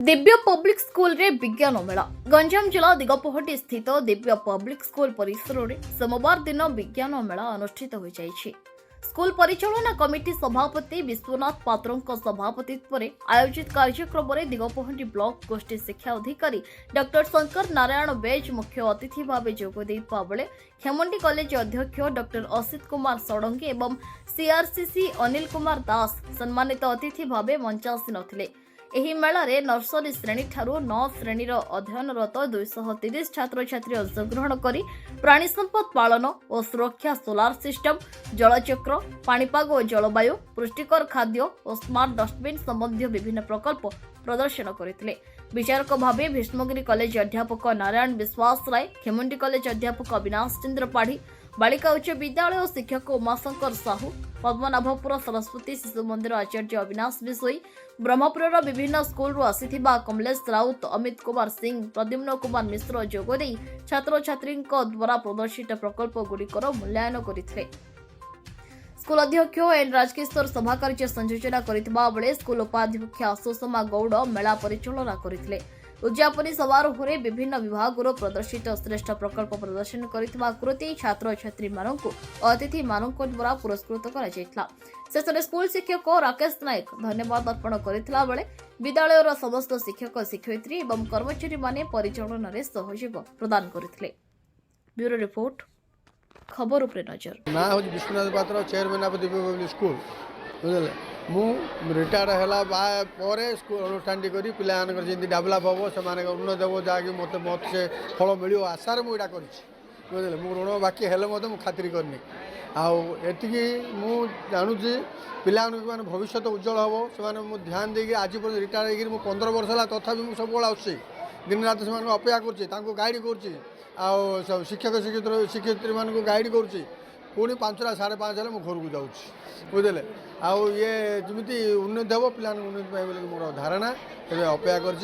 Divya public school रे विज्ञान मेला गंजाम जिला दिगपहटी स्थित दिव्य पब्लिक स्कूल परिसर में सोमवार दिन विज्ञान मेला अनुष्ठित हो जाइछि। स्कूल परिचालना कमिटी सभापति विश्वनाथ पात्रों सभापतित्व में आयोजित कार्यक्रम में दिगपहटी ब्लॉक गोष्ठी शिक्षा अधिकारी डॉक्टर शंकर नारायण बेज मुख्य अतिथि भाव जोगदेइबा बेले खेमंडी कॉलेज अध्यक्ष डॉक्टर असित कुमार षडंगी एवं सीआरसीसी अनिल कुमार दास सम्मानित अतिथि भाव मंचासीन नथिले। ଏହି ମେଳାରେ ନର୍ସରୀ ଶ୍ରେଣୀ ଠାରୁ 9 ଶ୍ରେଣୀର ଅଧ୍ୟୟନରତ 230 ଛାତ୍ରଛାତ୍ରୀ ଅଂଶଗ୍ରହଣ କରି ପ୍ରାଣୀ ସମ୍ପଦ ପାଳନ ଓ ସୁରକ୍ଷା, ସୋଲାର ସିଷ୍ଟମ, ଜଳଚକ୍ର, ପାଣିପାଗ ଓ ଜଳବାୟୁ, ପୁଷ୍ଟିକର ଖାଦ୍ୟ ଓ ସ୍ମାର୍ଟ ଡଷ୍ଟବିନ୍ ସମ୍ବନ୍ଧୀୟ ବିଭିନ୍ନ ପ୍ରକଳ୍ପ ପ୍ରଦର୍ଶନ କରିଥିଲେ। विचारक भावे भीष्मगिरी कॉलेज अध्यापक नारायण विश्वास राय, खेमुंडी कॉलेज अध्यापक अविनाश चंद्र पाढ़ी, बालिका उच्च विद्यालय और शिक्षक उमाशंकर साहू, पद्मनाभपुर सरस्वती शिशु मंदिर आचार्य अविनाश विशोई, ब्रह्मपुर विभिन्न स्कूल आसिथिबा कमलेश राउत, अमित कुमार सिंह, प्रद्युम्न कुमार मिश्र जोगदे छात्र छात्री द्वारा प्रदर्शित प्रकल्प गुड़िकर मूल्यांकन करथिले। स्कूल अध्यक्ष एन राजकिशोर सभा कार्य संयोजना करथिबा बेले स्कूल उपाध्यक्ष सुषमा गौड़ मेला परिचालना करथिले। उद्यापनी समारोह में विभिन्न विभाग प्रदर्शित श्रेष्ठ प्रकल्प प्रदर्शन करथिबा कृति छात्र छात्री मानक अतिथि मानक द्वारा पुरस्कृत करा जायतला। शेष स्कूल शिक्षक राकेश नायक धन्यवाद अर्पण करथिला बेले विद्यालयर समस्त शिक्षक शिक्षयित्री एवं कर्मचारी माने परिचालन में सहयोग प्रदान करथिले। ब्यूरो रिपोर्ट खबर उपरे नजर। ना हूँ विश्वनाथ पात्र chairman of Divya public school बुझे मु रिटायर्ड है स्कूल अनुष्ठान करी पिला जमी डेभलप हम से उन्नत हो जहाँकि मत मत से फल मिल आशार मुझा कर बुझे मु ऋण बाकी हेल्ले मुझे खातिर करनी आती मुझुची पिला भविष्य उज्जवल हम से ध्यान देकी आज रिटायर हो 15 वर्ष है तथा मुझे सब आसी दिन रात से अपेक्षा कर गाइड कर शिक्षक शिक्षयित्री मान गाइड करुँची पुणी 5टा 5:30 हेल्ले घर को जाऊँ बुझे आउ ये जमी उन्नति हम पिला उन्नति बोली मोर धारणा अपेक्षा कर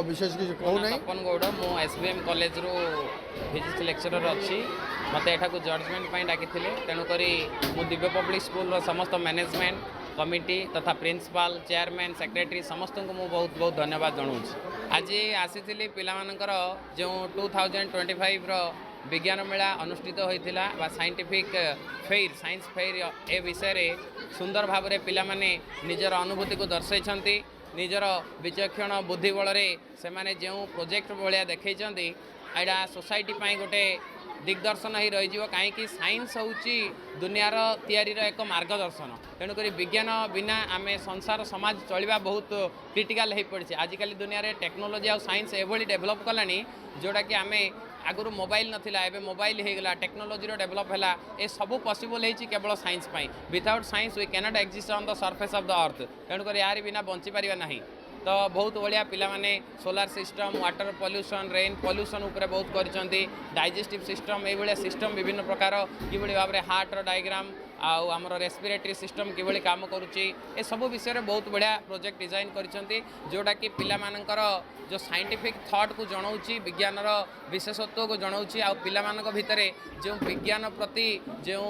विशेष किसी कहूना तपन गौड़ मु एसबीएम कॉलेज रो फिजिक्स लेक्चरर अच्छी मत एठा जजमेंट डाकी तेणुक मु दिव्य पब्लिक स्कूल समस्त मैनेजमेंट कमिटी तथा प्रिंसिपाल चेयरमैन सेक्रेटरी समस्त को मुझे बहुत बहुत धन्यवाद जनाऊँ। आज आसी पिलामानकर जो 2025 विज्ञान मेला अनुष्ठित होता बा साइंटिफिक फेयर साइंस फेयर ए विषय सुंदर भाव में पिला माने निजर अनुभूति को दर्शाई निजर विचक्षण बुद्धि बल से माने जो प्रोजेक्ट भाया देखई एटा सोसाइटी गोटे दिग्दर्शन ही रही कहीं साइंस हूँ दुनियार तैयारीर एक मार्गदर्शन तेणुक विज्ञान बिना आम संसार समाज चलवा बहुत क्रिटिकाल हो पड़ी। आजिकल दुनिया रे टेक्नोलोजी और साइंस एभली डेभलप कलानी जोटा कि आम आगुरी मोबाइल नथिला एबे मोबाइल हो गला टेक्नोलोजी डेभलप है ये सब पॉसिबल होती केवल science without science we cannot exist on the surface of the earth तेणुक यार बिना बंची पारिबा नहीं। तो बहुत बढ़िया पिला माने solar system water pollution rain pollution उपरे बहुत करछंती डाइजेस्टिव सिस्टम ये भाया सिस्टम विभिन्न प्रकार कि भाव में हार्टर डायग्राम आमर रेस्पिरेटरी सिस्टम कि काम करुच्ची ए सब विषय बहुत बढ़िया प्रोजेक्ट डिजाइन करछंती जोटा कि पिला मानकर जो साइंटिफिक थॉट को जनाऊँगी विज्ञान विशेषत्व को जनाऊँगी आ पिला मानक भितर जो विज्ञान प्रति जो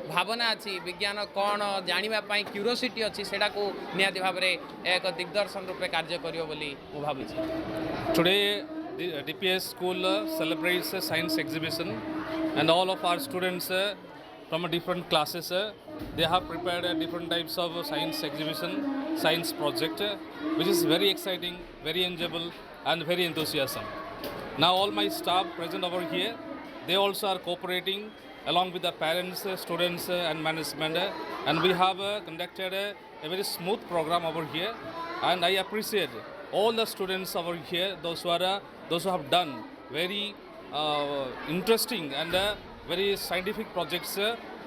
भावना अच्छी विज्ञान कौन जानापी क्यूरोसिटी अच्छी से निहाती भाव में एक दिग्दर्शन रूपे कार्य करियो बोली मु भाबुछि। Today, the DPS school celebrates a science exhibition, and all of our students from different classes they have prepared different types of science exhibition, science project, which is very exciting, very enjoyable, and very enthusiasm. Now, all my staff present over here, they also are cooperating along with the parents, students, and management, and we have conducted a very smooth program over here, and I appreciate all the students over here, those who have done very interesting and very scientific projects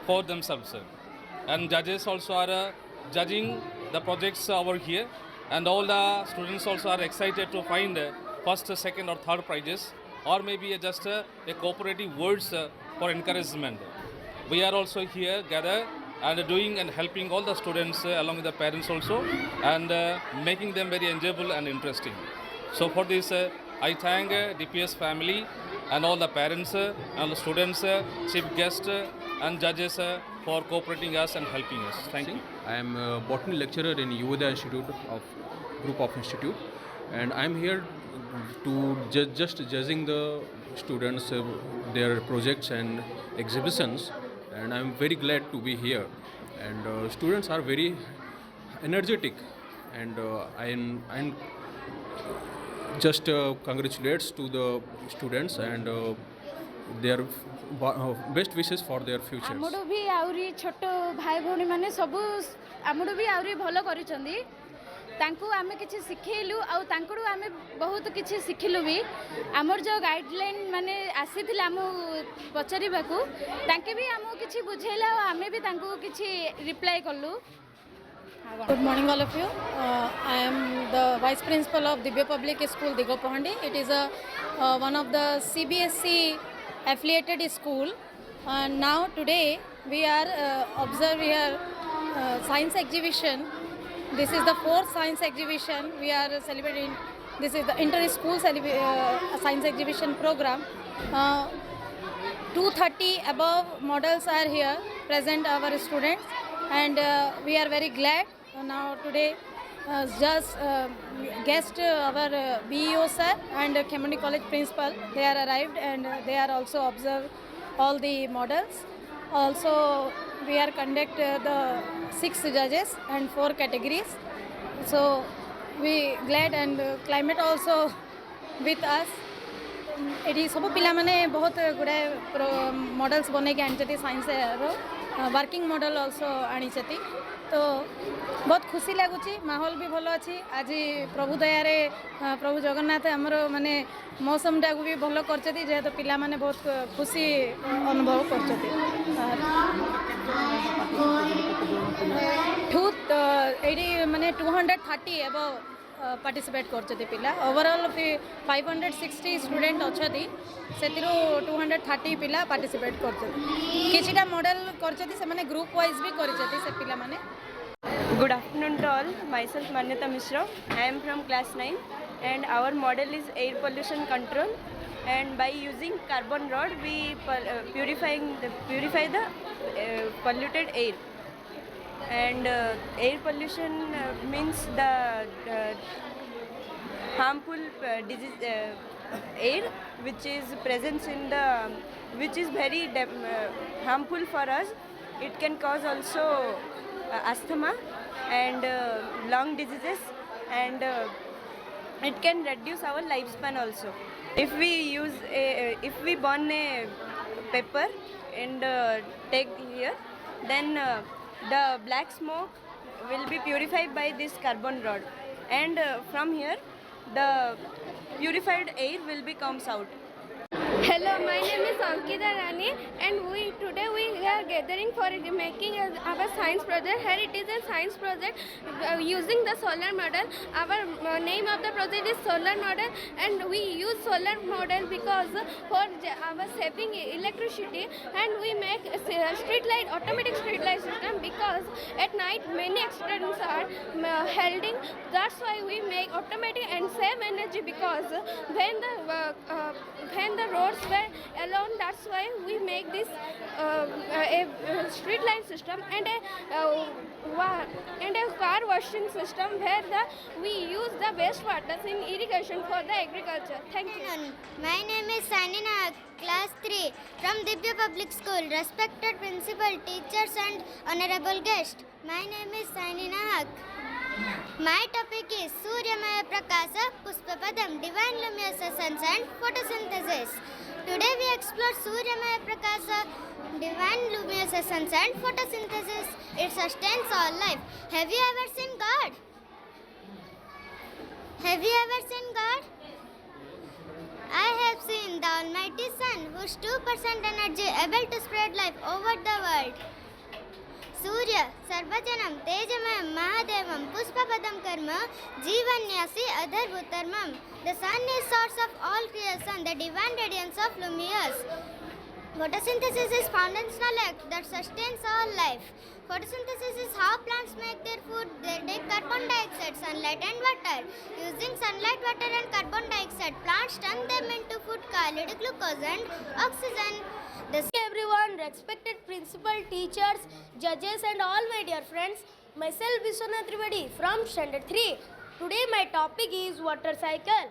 for themselves. And judges also are judging the projects over here, and all the students also are excited to find first, second, or third prizes, or maybe just a cooperative words for encouragement. We are also here gathered and doing and helping all the students along with the parents also, and making them very enjoyable and interesting. So for this I thank DPS family and all the parents and the students, chief guests and judges for cooperating us and helping us. Thank you. I am a botany lecturer in Yoda Institute of Group of Institute. and I'm here to just judging the students their projects and exhibitions, and I'm very glad to be here. And students are very energetic, and I'm just congratulates to the students and their best wishes for their futures. आमठू भी आउरी छोट भाई भौणी मैंने सब आमठू भी आउरी भल करिसंदी तांकु आमे किछि सिखेलु आउ तांकुडू आमे बहुत किछि सिखिलु भी आमर जो गाइडलाइन माने आसीथिले आम पचारिबाकू तांके भी आमो किछि बुझेला आ आमे भी तांकु किछि रिप्लाई करलु. Good morning, all of you. I am the Vice Principal of Divya Public School, Digopahandi. It is one of the CBSE affiliated school. Now today we are observing here science exhibition. This is the fourth science exhibition we are celebrating. This is the inter-school science exhibition program. 230 above models are here present our students, and we are very glad now today just guest our BEO sir and Khemani College principal, they are arrived and they are also observed all the models. Also we are conduct the 6 judges and 4 categories, so we glad, and climate also with us. Eighty सब पिला माने बहुत गुड़ाए models बन के आनी science working model also आनी तो बहुत खुशी लगुच माहौल भी भल अच्छी. आज प्रभु दयार प्रभु जगन्नाथ आमर माने मौसम टाक भी भल कर जेहेतु पिला माने बहुत खुशी अनुभव कर माने 230 एबव पार्टिसिपेट करते पिला. ओवरऑल 560 स्टूडेंट अच्छा से 230 पिला पार्टिसिपेट करते. किछिटा मॉडल करते से माने ग्रुप वाइज भी करते से पिला माने. Good afternoon to all. Myself Manyata Mishra. I am from class 9 and our model is air pollution control, and by using carbon rod we purify the polluted air. And air pollution means the harmful disease air which is present in the which is very harmful for us. It can cause also asthma and lung diseases, and it can reduce our lifespan also. If we burn a paper and take here, then the black smoke will be purified by this carbon rod, and from here the purified air will be comes out. Hello, my name is Ankita Rani, and today we are gathering for making our science project. Here it is a science project using the solar model. Our name of the project is solar model, and we use solar model because for our saving electricity, and we make a street light, automatic street light system, because at night many accidents are held in. That's why we make automatic and save energy, because when the roads were alone, that's why we make this a street light system, and a car washing system where we use the wastewater in irrigation for the agriculture. Thank you. My name is Sanina, class 3 from Divya Public School. Respected principal, teachers and honorable guest. My name is Sanina Haq. My topic is Suryamaya Prakasa Puspapadam, Divine Luminescence and Photosynthesis. Today we explore Suryamaya Prakasa, Divine Luminescence and Photosynthesis. It sustains all life. Have you ever seen God? Have you ever seen God? I have seen the Almighty Sun, whose 2% energy able to spread life over the world. सूर्य सर्वजनम तेजमयम महादेवम पुष्पपदम कर्म जीवन्यासी अधर्भुतर्मम. The sun is source of all creation, the divine radiance of luminous. Photosynthesis is foundational act that sustains all life. Photosynthesis is how plants make their food. They take carbon dioxide, sunlight and water. Using sunlight, water and carbon dioxide, plants turn them into food called glucose and oxygen. Everyone, respected principal, teachers, judges and all my dear friends. Myself Vishwanath Trivedi from standard 3. Today my topic is water cycle.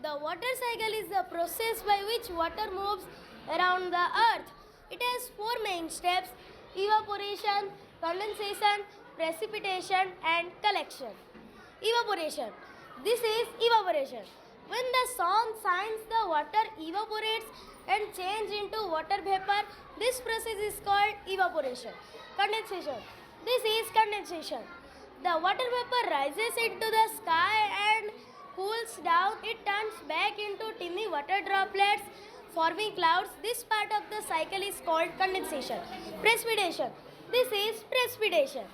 The water cycle is the process by which water moves around the earth. It has four main steps: evaporation, condensation, precipitation and collection. Evaporation. This is evaporation. When the sun shines, the water evaporates and change into water vapor. This process is called evaporation. Condensation. This is condensation. The water vapor rises into the sky and cools down. It turns back into tiny water droplets, forming clouds. This part of the cycle is called condensation. Precipitation. This is precipitation.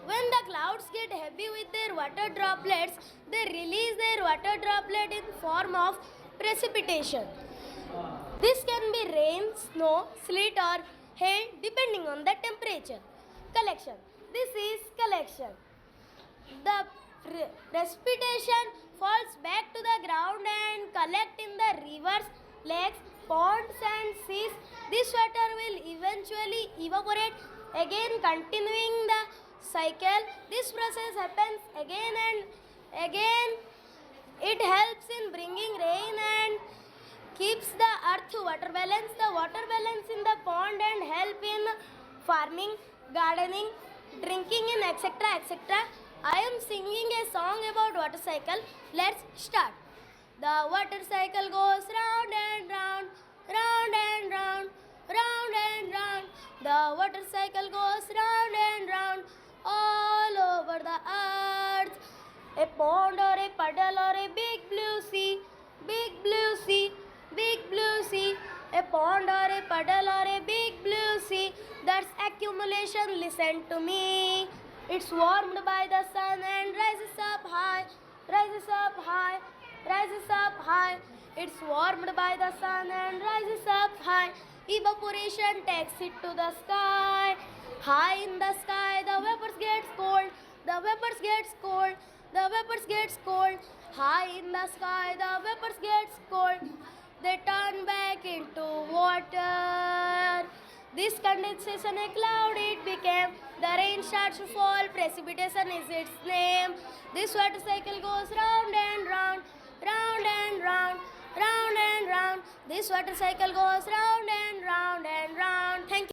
When the clouds get heavy with their water droplets, they release their water droplet in form of precipitation. This can be rain, snow, sleet or hail depending on the temperature. Collection. This is collection. The precipitation falls back to the ground and collect in the rivers, lakes, ponds and seas. This water will eventually evaporate, again continuing the cycle. This process happens again and again. It helps in bringing rain and keeps the earth water balance. The water balance in the pond and help in farming, gardening, drinking in etc. etc. I am singing a song about water cycle. Let's start. The water cycle goes round and round, round and round, round and round. The water cycle goes round and round all over the earth. A pond or a puddle or a big blue sea, big blue sea, big blue sea. A pond or a puddle or a big blue sea. That's accumulation, listen to me. It's warmed by the sun and rises up high, rises up high, rises up high. It's warmed by the sun and rises up high. Evaporation takes it to the sky. High in the sky, the vapors gets cold, the vapors gets cold, the vapors gets cold. High in the sky, the vapors gets cold. They turn back into water. This condensation a cloud it became. The rain starts to fall. Precipitation is its name. This water cycle goes round and round, round and round, round and round. This water cycle goes round and round and round. Thank you.